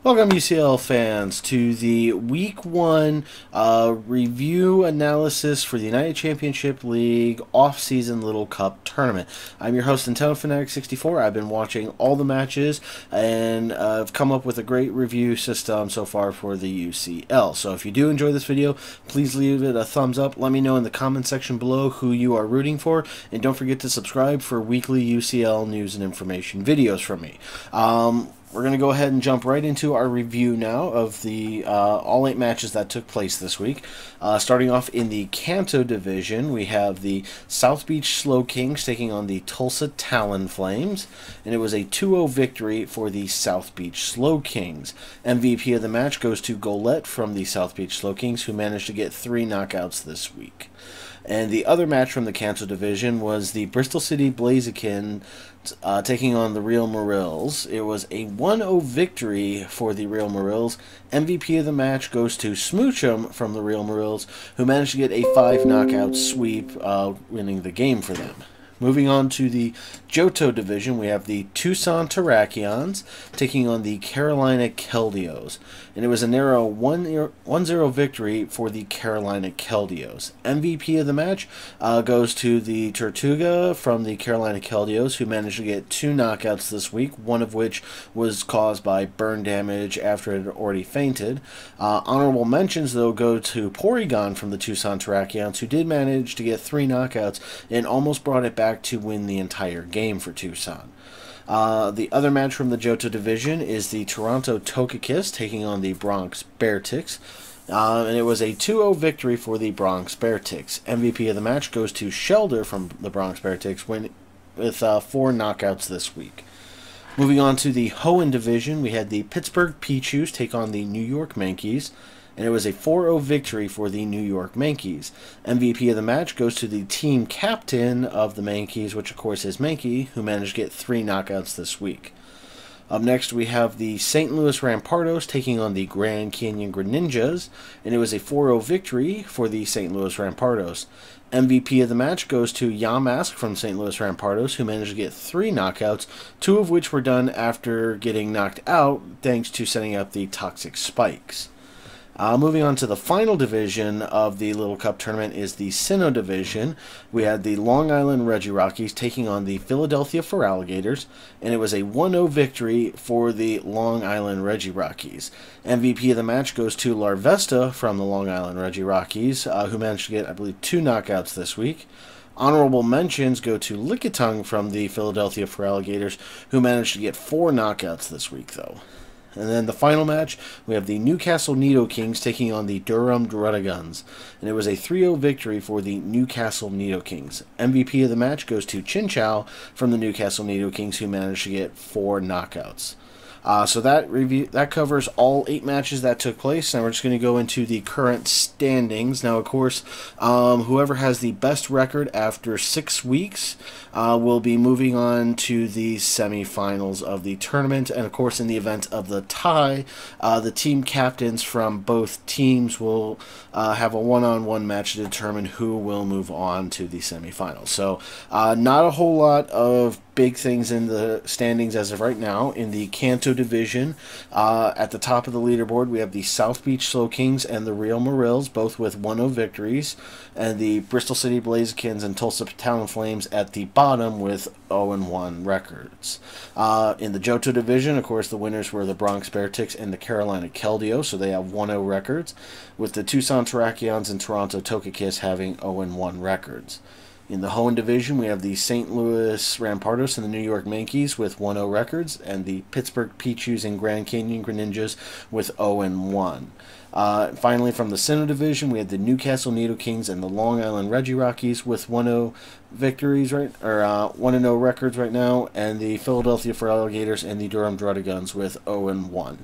Welcome, UCL fans, to the Week 1 review analysis for the United Championship League off-season Little Cup tournament. I'm your host, Nintendo Fanatic 64. I've been watching all the matches, and I've come up with a great review system so far for the UCL. So if you do enjoy this video, please leave it a thumbs up. Let me know in the comment section below who you are rooting for, and don't forget to subscribe for weekly UCL news and information videos from me. We're going to go ahead and jump right into our review now of the all 8 matches that took place this week. Starting off in the Kanto division, we have the South Beach Slow Kings taking on the Tulsa Talon Flames, and it was a 2-0 victory for the South Beach Slow Kings. MVP of the match goes to Golette from the South Beach Slow Kings, who managed to get 3 knockouts this week. And the other match from the Kanto division was the Bristol City Blaziken taking on the Real Morils. It was a 1-0 victory for the Real Morils. MVP of the match goes to Smoochum from the Real Morils, who managed to get a 5 knockout sweep, winning the game for them. Moving on to the Johto division, we have the Tucson Terrakions taking on the Carolina Keldios. And it was a narrow 1-0 victory for the Carolina Keldios. MVP of the match goes to the Tortuga from the Carolina Keldios, who managed to get 2 knockouts this week, one of which was caused by burn damage after it had already fainted. Honorable mentions, though, go to Porygon from the Tucson Terrakions, who did manage to get 3 knockouts and almost brought it back to win the entire game for Tucson. The other match from the Johto division is the Toronto Tokakis taking on the Bronx Bearticks. And it was a 2-0 victory for the Bronx Bearticks. MVP of the match goes to Shelder from the Bronx Bearticks with 4 knockouts this week. Moving on to the Hoenn division, we had the Pittsburgh Pichus take on the New York Mankeys, and it was a 4-0 victory for the New York Mankeys. MVP of the match goes to the team captain of the Mankeys, which of course is Mankey, who managed to get 3 knockouts this week. Up next, we have the St. Louis Rampardos taking on the Grand Canyon Greninjas, and it was a 4-0 victory for the St. Louis Rampardos. MVP of the match goes to Yamask from St. Louis Rampardos, who managed to get 3 knockouts, 2 of which were done after getting knocked out thanks to setting up the toxic spikes. Moving on to the final division of the Little Cup tournament is the Sinnoh division. We had the Long Island Regirockies taking on the Philadelphia Feraligators, and it was a 1-0 victory for the Long Island Regirockies. MVP of the match goes to Larvesta from the Long Island Regirockies, who managed to get, I believe, 2 knockouts this week. Honorable mentions go to Lickitung from the Philadelphia Feraligators, who managed to get 4 knockouts this week, though. And then the final match, we have the Newcastle Nido-Kings taking on the Durham Druddigons. And it was a 3-0 victory for the Newcastle Nido-Kings. MVP of the match goes to Chin Chow from the Newcastle Nido-Kings, who managed to get 4 knockouts. So that covers all 8 matches that took place. Now we're just going to go into the current standings. Now, of course, whoever has the best record after 6 weeks will be moving on to the semifinals of the tournament. And, of course, in the event of the tie, the team captains from both teams will have a one-on-one match to determine who will move on to the semifinals. So not a whole lot of big things in the standings as of right now. In the Kanto division, at the top of the leaderboard, we have the South Beach Slow Kings and the Real Morils, both with 1-0 victories, and the Bristol City Blazikins and Tulsa Talon Flames at the bottom with 0-1 records. In the Johto division, of course, the winners were the Bronx Bearticks and the Carolina Keldios, so they have 1-0 records, with the Tucson Terrakions and Toronto Tokakis having 0-1 records. In the Hoenn division, we have the St. Louis Rampardos and the New York Mankeys with 1-0 records, and the Pittsburgh Pichus and Grand Canyon Greninjas with 0-1. Finally, from the Sinnoh division, we had the Newcastle Nido-Kings and the Long Island Regirockies with 1-0 victories, right, or 1-0 records right now, and the Philadelphia Feraligators and the Durham Druddigons with 0-1.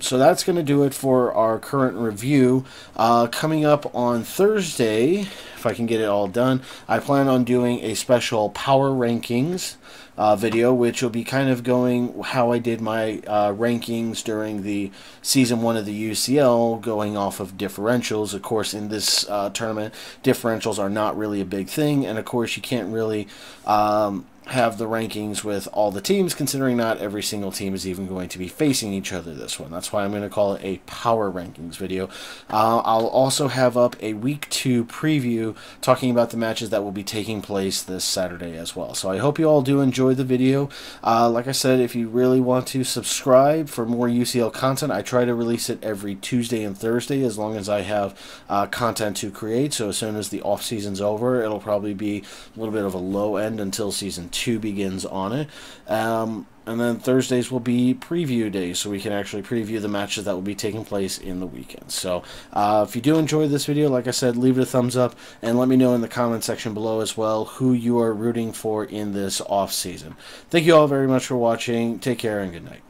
So that's going to do it for our current review. Coming up on Thursday, if I can get it all done, I plan on doing a special power rankings video, which will be kind of going how I did my rankings during the Season 1 of the UCL, going off of differentials. Of course, in this tournament, differentials are not really a big thing, and of course, you can't really have the rankings with all the teams, considering not every single team is even going to be facing each other this one. That's why I'm going to call it a power rankings video. I'll also have up a week 2 preview talking about the matches that will be taking place this Saturday as well. So I hope you all do enjoy the video. Like I said, if you really want to subscribe for more UCL content, I try to release it every Tuesday and Thursday as long as I have content to create. So as soon as the off season's over, it'll probably be a little bit of a low end until season 2 begins on it. And then Thursdays will be preview days, so we can actually preview the matches that will be taking place in the weekend. So if you do enjoy this video, like I said, leave it a thumbs up, and let me know in the comment section below as well who you are rooting for in this off season. Thank you all very much for watching. Take care and good night.